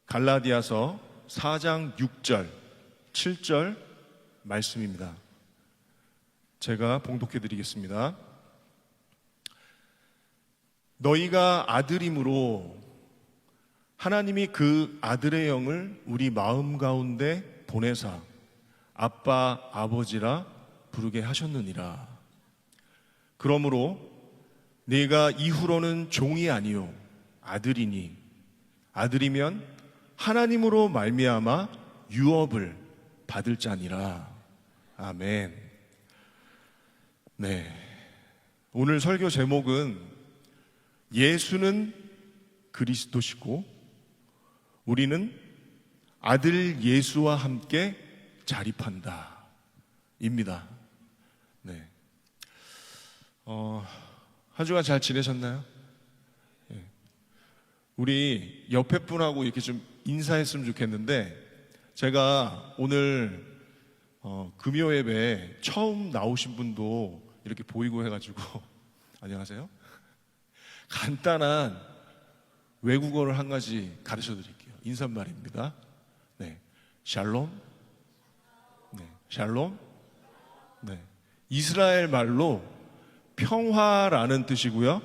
갈라디아서 4장 6절, 7절 말씀입니다. 제가 봉독해 드리겠습니다. 너희가 아들임으로 하나님이 그 아들의 영을 우리 마음 가운데 보내사 아빠 아버지라 부르게 하셨느니라. 그러므로 네가 이후로는 종이 아니요 아들이니 아들이면 하나님으로 말미암아 유업을 받을 자니라. 아멘. 네, 오늘 설교 제목은 예수는 그리스도시고 우리는 아들 예수와 함께 자립한다 입니다. 네. 한 주간 잘 지내셨나요? 네. 우리 옆에 분하고 이렇게 좀 인사했으면 좋겠는데, 제가 오늘 금요 예배 처음 나오신 분도 이렇게 보이고 해가지고 안녕하세요. 간단한 외국어를 한 가지 가르쳐 드릴게요. 인사말입니다. 네, 샬롬. 네, 샬롬. 네, 이스라엘 말로 평화라는 뜻이고요.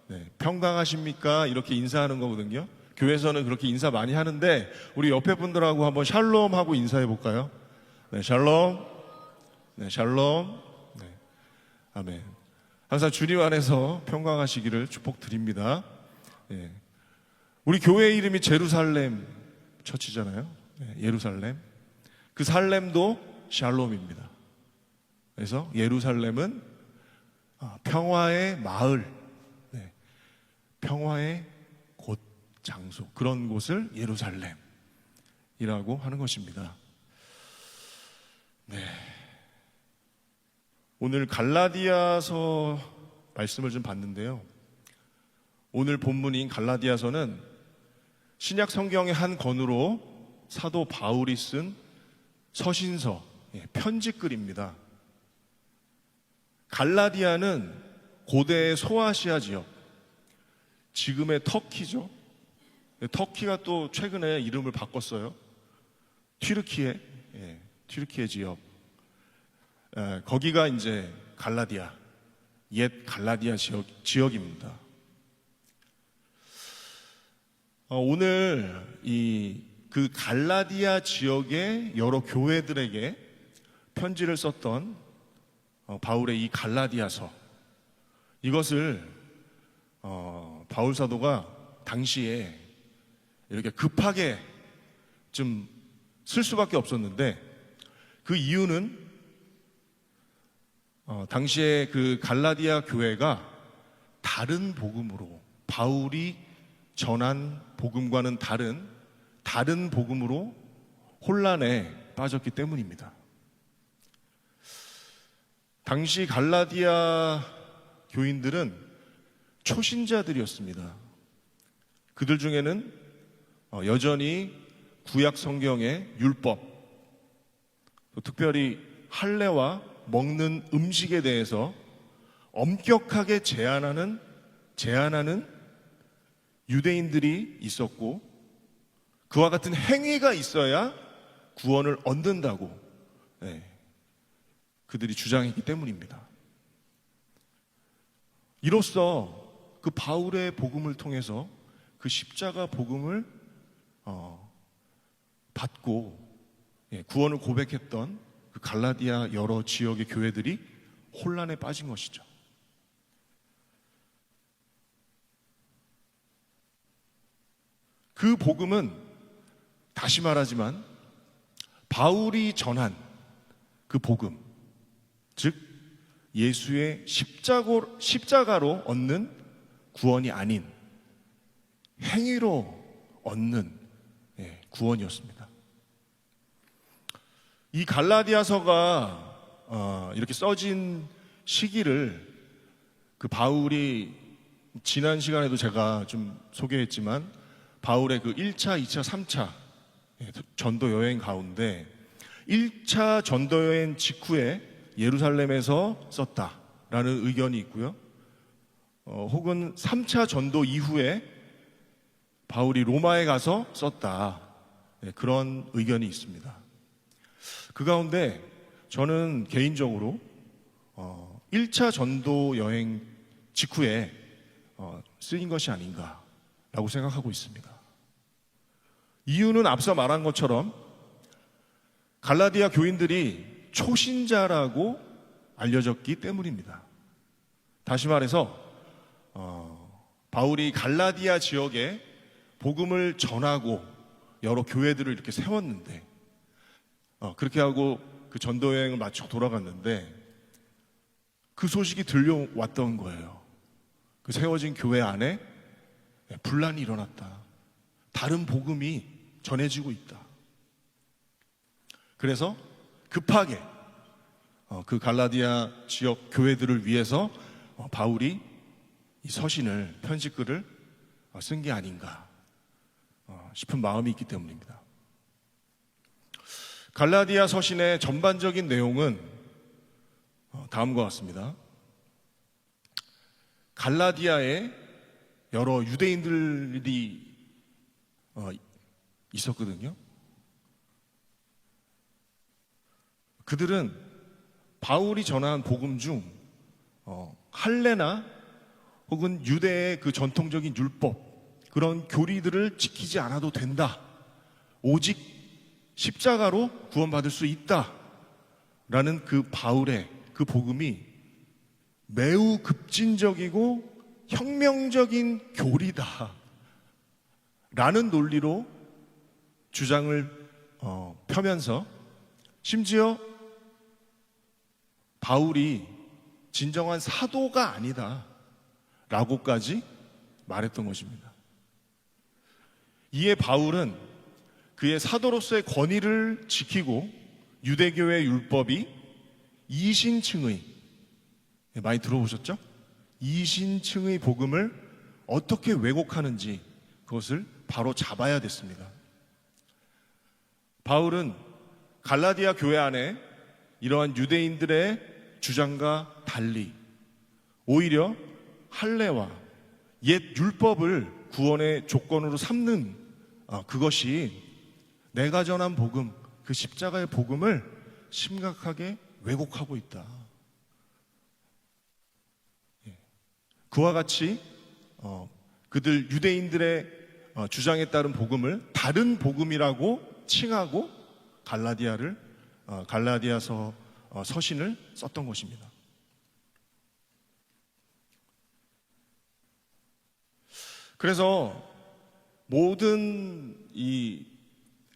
네, 평강하십니까? 이렇게 인사하는 거거든요. 교회에서는 그렇게 인사 많이 하는데 우리 옆에 분들하고 한번 샬롬 하고 인사해 볼까요? 네, 샬롬. 네, 샬롬. 네, 아멘. 항상 주님 안에서 평강하시기를 축복드립니다. 네. 우리 교회 이름이 제루살렘 처치잖아요. 네, 예루살렘. 그 살렘도 샬롬입니다. 그래서 예루살렘은 평화의 마을, 네, 평화의 곳, 장소, 그런 곳을 예루살렘이라고 하는 것입니다. 네. 오늘 갈라디아서 말씀을 좀 봤는데요. 오늘 본문인 갈라디아서는 신약 성경의 한 권으로 사도 바울이 쓴 서신서, 편지글입니다. 갈라디아는 고대의 소아시아 지역, 지금의 터키죠. 터키가 또 최근에 이름을 바꿨어요. 튀르키예 지역. 거기가 이제 갈라디아, 옛 갈라디아 지역입니다. 오늘 그 갈라디아 지역의 여러 교회들에게 편지를 썼던 바울의 이 갈라디아서, 이것을 바울 사도가 당시에 이렇게 급하게 좀 쓸 수밖에 없었는데, 그 이유는 당시에 그 갈라디아 교회가 다른 복음으로, 바울이 전한 복음과는 다른 복음으로 혼란에 빠졌기 때문입니다. 당시 갈라디아 교인들은 초신자들이었습니다. 그들 중에는 여전히 구약 성경의 율법, 특별히 할례와 먹는 음식에 대해서 엄격하게 제한하는 유대인들이 있었고, 그와 같은 행위가 있어야 구원을 얻는다고 그들이 주장했기 때문입니다. 이로써 그 바울의 복음을 통해서 그 십자가 복음을 받고 구원을 고백했던 그 갈라디아 여러 지역의 교회들이 혼란에 빠진 것이죠. 그 복음은 다시 말하지만 바울이 전한 그 복음, 즉 예수의 십자가로 얻는 구원이 아닌 행위로 얻는 구원이었습니다. 이 갈라디아서가 이렇게 써진 시기를 그 바울이, 지난 시간에도 제가 좀 소개했지만 바울의 그 1차, 2차, 3차 전도 여행 가운데 1차 전도 여행 직후에 예루살렘에서 썼다라는 의견이 있고요. 혹은 3차 전도 이후에 바울이 로마에 가서 썼다, 그런 의견이 있습니다. 그 가운데 저는 개인적으로 1차 전도 여행 직후에 쓰인 것이 아닌가라고 생각하고 있습니다. 이유는 앞서 말한 것처럼 갈라디아 교인들이 초신자라고 알려졌기 때문입니다. 다시 말해서 바울이 갈라디아 지역에 복음을 전하고 여러 교회들을 이렇게 세웠는데 그렇게 하고 그 전도 여행을 마치고 돌아갔는데 그 소식이 들려왔던 거예요. 그 세워진 교회 안에 분란이 일어났다. 다른 복음이 전해지고 있다. 그래서 급하게 그 갈라디아 지역 교회들을 위해서 바울이 이 서신을, 편지글을 쓴 게 아닌가 싶은 마음이 있기 때문입니다. 갈라디아 서신의 전반적인 내용은 다음과 같습니다. 갈라디아에 여러 유대인들이 있었거든요. 그들은 바울이 전한 복음 중 할례나 혹은 유대의 그 전통적인 율법, 그런 교리들을 지키지 않아도 된다. 오직 십자가로 구원받을 수 있다. 라는 그 바울의 그 복음이 매우 급진적이고 혁명적인 교리다. 라는 논리로 주장을 펴면서 심지어 바울이 진정한 사도가 아니다. 라고까지 말했던 것입니다. 이에 바울은 그의 사도로서의 권위를 지키고 유대교의 율법이 이신층의, 많이 들어보셨죠? 이신층의 복음을 어떻게 왜곡하는지 그것을 바로 잡아야 됐습니다. 바울은 갈라디아 교회 안에 이러한 유대인들의 주장과 달리 오히려 할례와 옛 율법을 구원의 조건으로 삼는 그것이 내가 전한 복음, 그 십자가의 복음을 심각하게 왜곡하고 있다. 그와 같이 그들 유대인들의 주장에 따른 복음을 다른 복음이라고 칭하고 갈라디아서 서신을 썼던 것입니다. 그래서 모든 이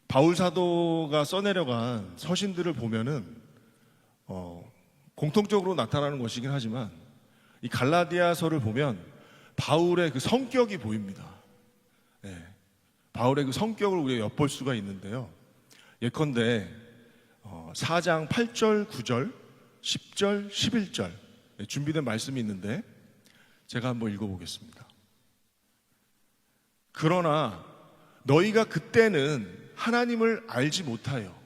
바울 사도가 써내려간 서신들을 보면은 공통적으로 나타나는 것이긴 하지만 이 갈라디아서를 보면 바울의 그 성격이 보입니다. 바울의 그 성격을 우리가 엿볼 수가 있는데요. 예컨대 4장 8절, 9절, 10절, 11절 준비된 말씀이 있는데 제가 한번 읽어보겠습니다. 그러나 너희가 그때는 하나님을 알지 못하여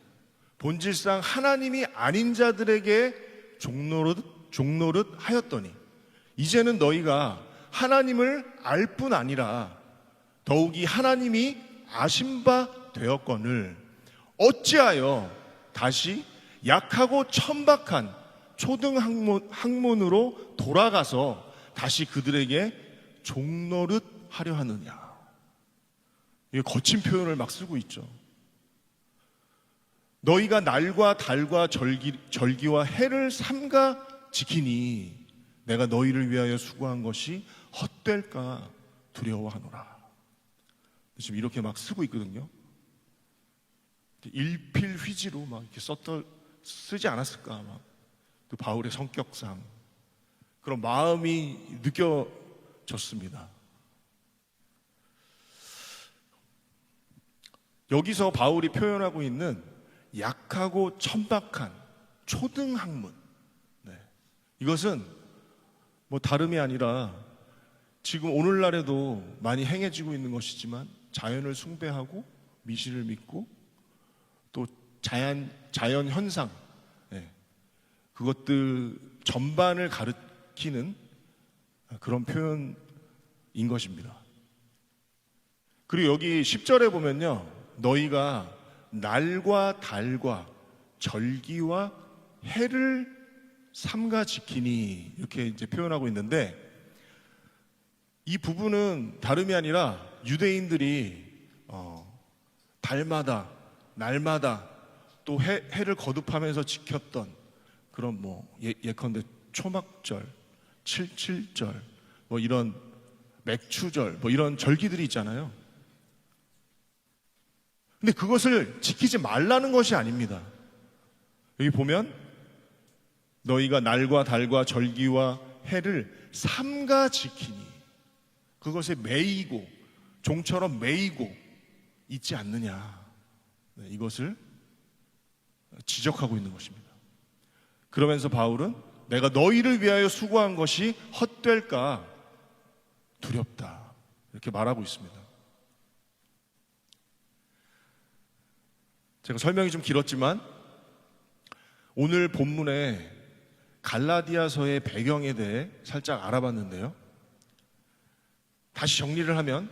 본질상 하나님이 아닌 자들에게 종노릇 하였더니 이제는 너희가 하나님을 알 뿐 아니라 더욱이 하나님이 아신 바 되었거늘 어찌하여 다시 약하고 천박한 초등 학문으로 돌아가서 다시 그들에게 종노릇 하려 하느냐. 이게 거친 표현을 막 쓰고 있죠. 너희가 날과 달과 절기와 해를 삼가 지키니 내가 너희를 위하여 수고한 것이 헛될까 두려워하노라. 지금 이렇게 막 쓰고 있거든요. 일필휘지로 막 이렇게 쓰지 않았을까. 막 그 바울의 성격상 그런 마음이 느껴졌습니다. 여기서 바울이 표현하고 있는 약하고 천박한 초등학문, 이것은 뭐 다름이 아니라 지금 오늘날에도 많이 행해지고 있는 것이지만 자연을 숭배하고 미신을 믿고 또 자연 현상, 그것들 전반을 가리키는 그런 표현인 것입니다. 그리고 여기 10절에 보면요, 너희가 날과 달과 절기와 해를 삼가 지키니, 이렇게 이제 표현하고 있는데, 이 부분은 다름이 아니라 유대인들이 달마다 날마다 또 해를 거듭하면서 지켰던 그런 예컨대 초막절, 칠칠절, 이런 맥추절, 이런 절기들이 있잖아요. 근데 그것을 지키지 말라는 것이 아닙니다. 여기 보면 너희가 날과 달과 절기와 해를 삼가 지키니, 그것에 매이고 종처럼 매이고 있지 않느냐, 이것을 지적하고 있는 것입니다. 그러면서 바울은 내가 너희를 위하여 수고한 것이 헛될까 두렵다, 이렇게 말하고 있습니다. 제가 설명이 좀 길었지만 오늘 본문에 갈라디아서의 배경에 대해 살짝 알아봤는데요, 다시 정리를 하면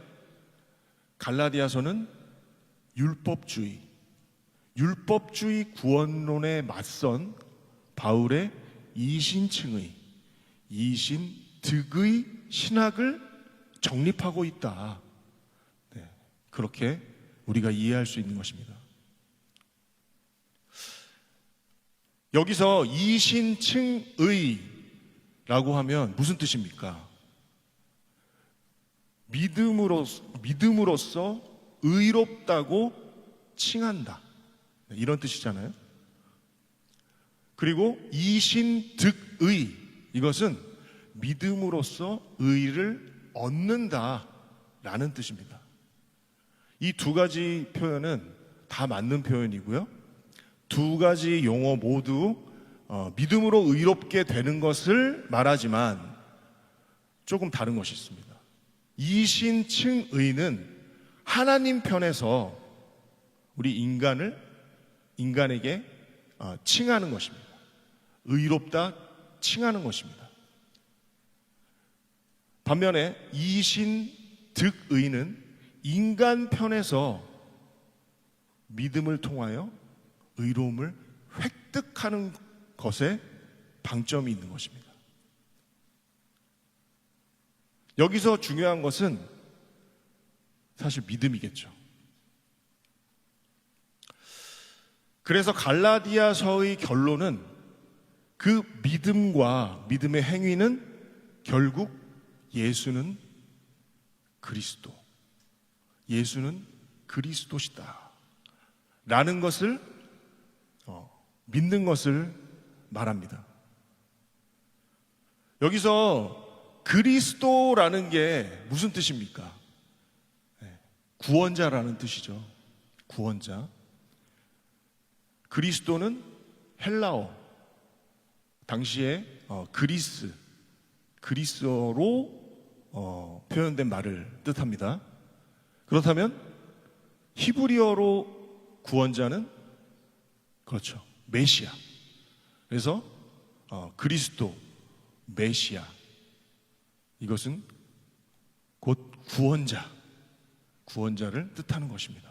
갈라디아서는 율법주의 구원론에 맞선 바울의 이신층의, 이신득의 신학을 정립하고 있다, 그렇게 우리가 이해할 수 있는 것입니다. 여기서 이신층의라고 하면 무슨 뜻입니까? 믿음으로써 의롭다고 칭한다, 이런 뜻이잖아요. 그리고 이신득의, 이것은 믿음으로써 의를 얻는다라는 뜻입니다. 이 두 가지 표현은 다 맞는 표현이고요, 두 가지 용어 모두 믿음으로 의롭게 되는 것을 말하지만 조금 다른 것이 있습니다. 이신층의는 하나님 편에서 우리 인간에게 칭하는 것입니다. 의롭다 칭하는 것입니다. 반면에 이신득의는 인간 편에서 믿음을 통하여 의로움을 획득하는 것에 방점이 있는 것입니다. 여기서 중요한 것은 사실 믿음이겠죠. 그래서 갈라디아서의 결론은 그 믿음과 믿음의 행위는 결국 예수는 그리스도, 예수는 그리스도시다 라는 것을 믿는 것을 말합니다. 여기서 그리스도라는 게 무슨 뜻입니까? 구원자라는 뜻이죠. 구원자. 그리스도는 헬라어, 당시에 그리스어로 표현된 말을 뜻합니다. 그렇다면 히브리어로 구원자는 그렇죠, 메시아. 그래서 그리스도, 메시아, 이것은 곧 구원자를 뜻하는 것입니다.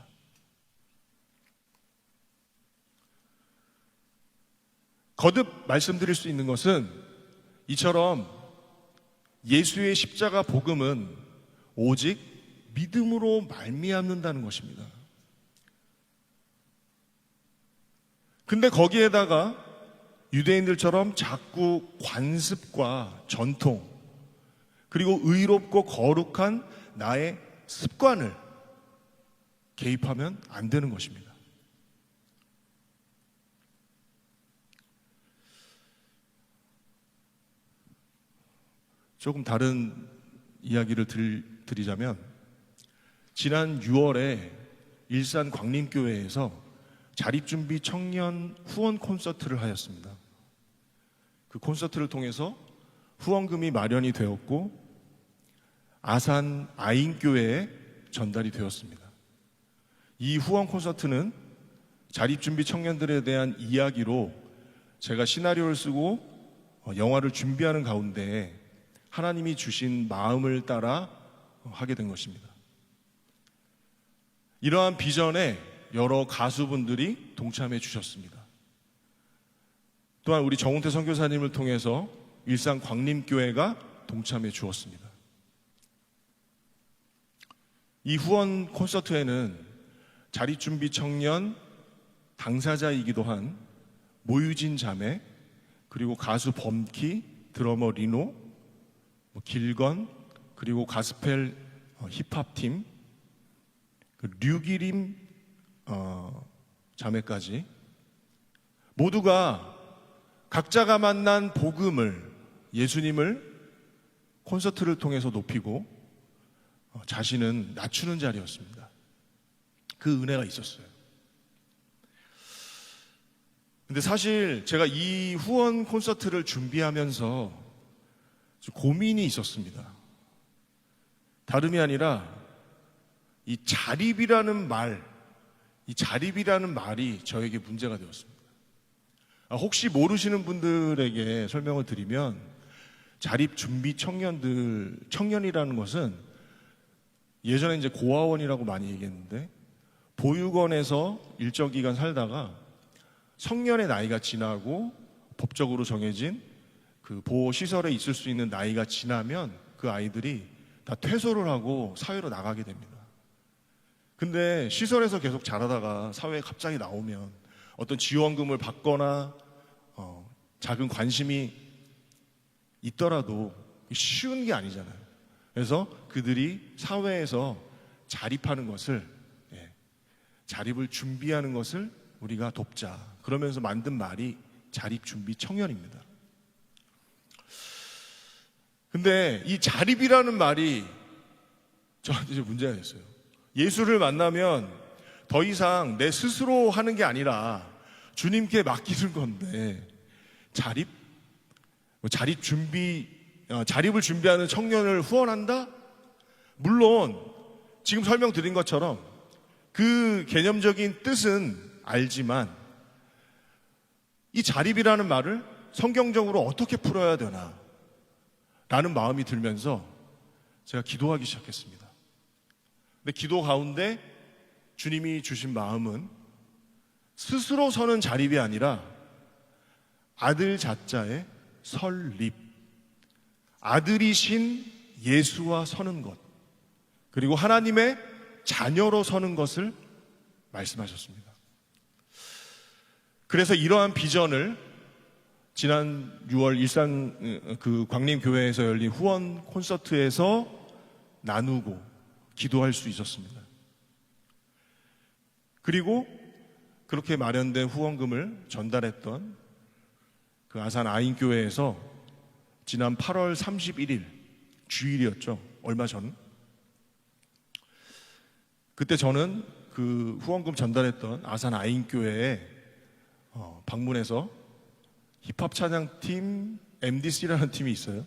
거듭 말씀드릴 수 있는 것은 이처럼 예수의 십자가 복음은 오직 믿음으로 말미암는다는 것입니다. 근데 거기에다가 유대인들처럼 자꾸 관습과 전통, 그리고 의롭고 거룩한 나의 습관을 개입하면 안 되는 것입니다. 조금 다른 이야기를 드리자면, 지난 6월에 일산 광림교회에서 자립준비 청년 후원 콘서트를 하였습니다. 그 콘서트를 통해서 후원금이 마련이 되었고 아산 아인교회에 전달이 되었습니다. 이 후원 콘서트는 자립준비 청년들에 대한 이야기로 제가 시나리오를 쓰고 영화를 준비하는 가운데 하나님이 주신 마음을 따라 하게 된 것입니다. 이러한 비전에 여러 가수분들이 동참해 주셨습니다. 또한 우리 정운태 선교사님을 통해서 일산 광림교회가 동참해 주었습니다. 이 후원 콘서트에는 자립준비 청년 당사자이기도 한 모유진 자매, 그리고 가수 범키, 드러머 리노, 길건, 그리고 가스펠 힙합팀, 류기림 자매까지 모두가 각자가 만난 복음을, 예수님을 콘서트를 통해서 높이고 자신은 낮추는 자리였습니다. 그 은혜가 있었어요. 근데 사실 제가 이 후원 콘서트를 준비하면서 좀 고민이 있었습니다. 다름이 아니라 이 자립이라는 말이 저에게 문제가 되었습니다. 혹시 모르시는 분들에게 설명을 드리면, 자립 준비 청년이라는 것은 예전에 이제 고아원이라고 많이 얘기했는데, 보육원에서 일정 기간 살다가 성년의 나이가 지나고 법적으로 정해진 그 보호시설에 있을 수 있는 나이가 지나면 그 아이들이 다 퇴소를 하고 사회로 나가게 됩니다. 근데 시설에서 계속 자라다가 사회에 갑자기 나오면 어떤 지원금을 받거나 작은 관심이 있더라도 쉬운 게 아니잖아요. 그래서 그들이 사회에서 자립하는 것을, 자립을 준비하는 것을 우리가 돕자, 그러면서 만든 말이 자립준비 청년입니다. 근데 이 자립이라는 말이 저한테 이제 문제가 됐어요. 예수를 만나면 더 이상 내 스스로 하는 게 아니라 주님께 맡기는 건데, 자립을 준비하는 청년을 후원한다? 물론 지금 설명드린 것처럼 그 개념적인 뜻은 알지만, 이 자립이라는 말을 성경적으로 어떻게 풀어야 되나 라는 마음이 들면서 제가 기도하기 시작했습니다. 근데 기도 가운데 주님이 주신 마음은 스스로 서는 자립이 아니라 아들 자자의 설립, 아들이신 예수와 서는 것, 그리고 하나님의 자녀로 서는 것을 말씀하셨습니다. 그래서 이러한 비전을 지난 6월 일산 그 광림교회에서 열린 후원 콘서트에서 나누고 기도할 수 있었습니다. 그리고 그렇게 마련된 후원금을 전달했던 그 아산 아인교회에서 지난 8월 31일 주일이었죠. 얼마 전. 그때 저는 그 후원금 전달했던 아산 아인교회에 방문해서 힙합 찬양팀 MDC라는 팀이 있어요.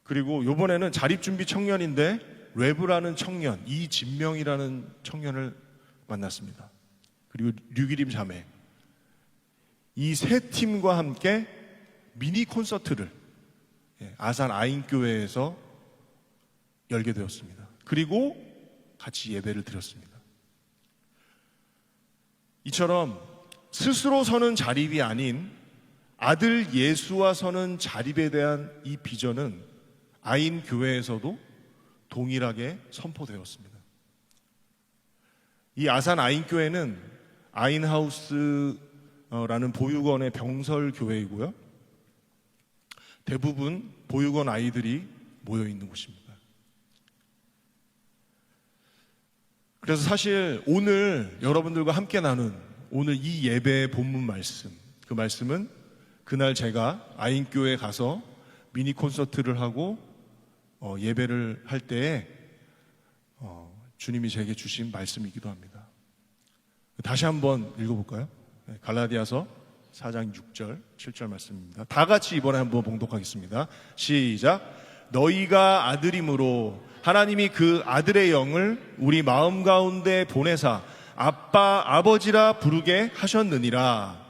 그리고 이번에는 자립준비 청년인데 랩을 청년, 이진명이라는 청년을 만났습니다. 그리고 류기림 자매, 이 세 팀과 함께 미니 콘서트를 아산 아인교회에서 열게 되었습니다. 그리고 같이 예배를 드렸습니다. 이처럼 스스로 서는 자립이 아닌 아들 예수와 서는 자립에 대한 이 비전은 아인 교회에서도 동일하게 선포되었습니다. 이 아산 아인 교회는 아인하우스라는 보육원의 병설 교회이고요. 대부분 보육원 아이들이 모여 있는 곳입니다. 그래서 사실 오늘 여러분들과 함께 나눈 오늘 이 예배의 본문 말씀, 그 말씀은 그날 제가 아인교회에 가서 미니 콘서트를 하고 예배를 할 때에 주님이 제게 주신 말씀이기도 합니다. 다시 한번 읽어볼까요? 갈라디아서 4장 6절, 7절 말씀입니다. 다 같이 이번에 한번 봉독하겠습니다. 시작. 너희가 아들임으로 하나님이 그 아들의 영을 우리 마음 가운데 보내사 아빠, 아버지라 부르게 하셨느니라.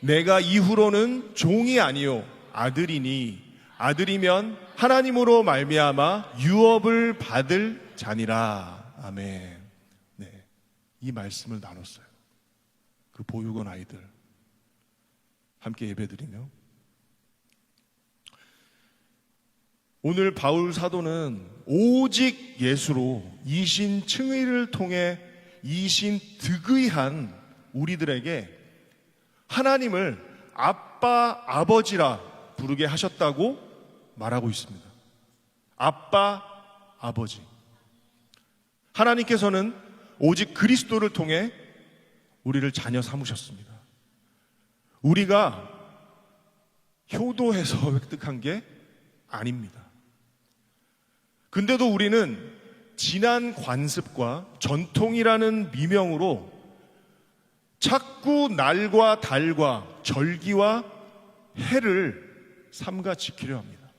내가 이후로는 종이 아니요 아들이니 아들이면 하나님으로 말미암아 유업을 받을 자니라. 아멘. 네. 이 말씀을 나눴어요. 그 보육원 아이들 함께 예배드리며, 오늘 바울 사도는 오직 예수로 이신 칭의를 통해 이신 득의한 우리들에게 하나님을 아빠, 아버지라 부르게 하셨다고 말하고 있습니다. 아빠, 아버지. 하나님께서는 오직 그리스도를 통해 우리를 자녀 삼으셨습니다. 우리가 효도해서 획득한 게 아닙니다. 근데도 우리는 지난 관습과 전통이라는 미명으로 자꾸 날과 달과 절기와 해를 삼가 지키려 합니다.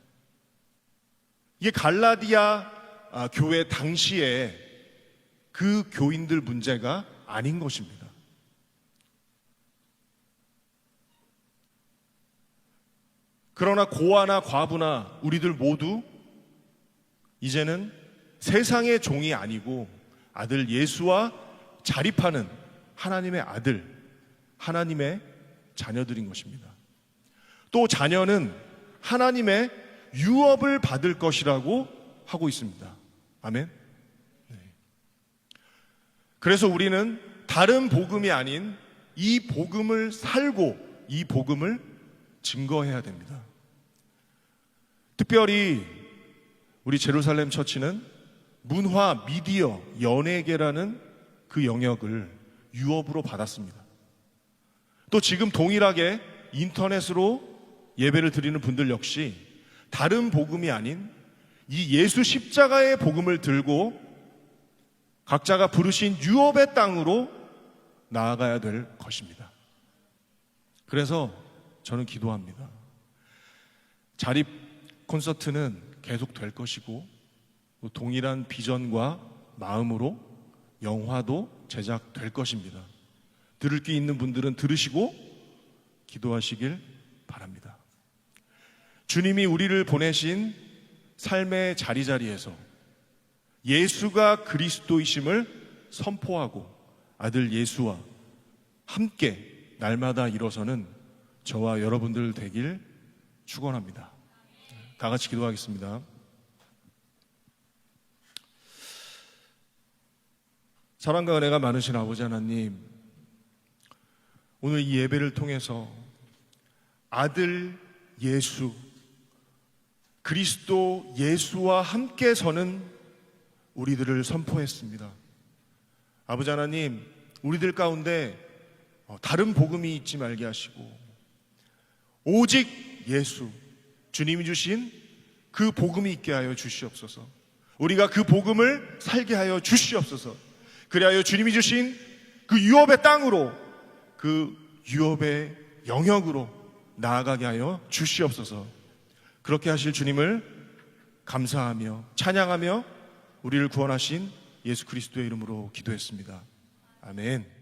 이게 갈라디아 교회 당시에 그 교인들 문제가 아닌 것입니다. 그러나 고아나 과부나 우리들 모두 이제는 세상의 종이 아니고 아들 예수와 자립하는 하나님의 아들, 하나님의 자녀들인 것입니다. 또 자녀는 하나님의 유업을 받을 것이라고 하고 있습니다. 아멘. 네. 그래서 우리는 다른 복음이 아닌 이 복음을 살고 이 복음을 증거해야 됩니다. 특별히 우리 제루살렘 처치는 문화, 미디어, 연예계라는 그 영역을 유업으로 받았습니다. 또 지금 동일하게 인터넷으로 예배를 드리는 분들 역시 다른 복음이 아닌 이 예수 십자가의 복음을 들고 각자가 부르신 유업의 땅으로 나아가야 될 것입니다. 그래서 저는 기도합니다. 자립 콘서트는 계속 될 것이고 동일한 비전과 마음으로 영화도 제작될 것입니다. 들을 귀 있는 분들은 들으시고 기도하시길 바랍니다. 주님이 우리를 보내신 삶의 자리자리에서 예수가 그리스도이심을 선포하고 아들 예수와 함께 날마다 일어서는 저와 여러분들 되길 축원합니다. 다 같이 기도하겠습니다. 사랑과 은혜가 많으신 아버지 하나님, 오늘 이 예배를 통해서 아들 예수, 그리스도 예수와 함께 서는 우리들을 선포했습니다. 아버지 하나님, 우리들 가운데 다른 복음이 있지 말게 하시고 오직 예수, 주님이 주신 그 복음이 있게 하여 주시옵소서. 우리가 그 복음을 살게 하여 주시옵소서. 그리하여 주님이 주신 그 유업의 땅으로, 그 유업의 영역으로 나아가게 하여 주시옵소서. 그렇게 하실 주님을 감사하며 찬양하며 우리를 구원하신 예수 그리스도의 이름으로 기도했습니다. 아멘.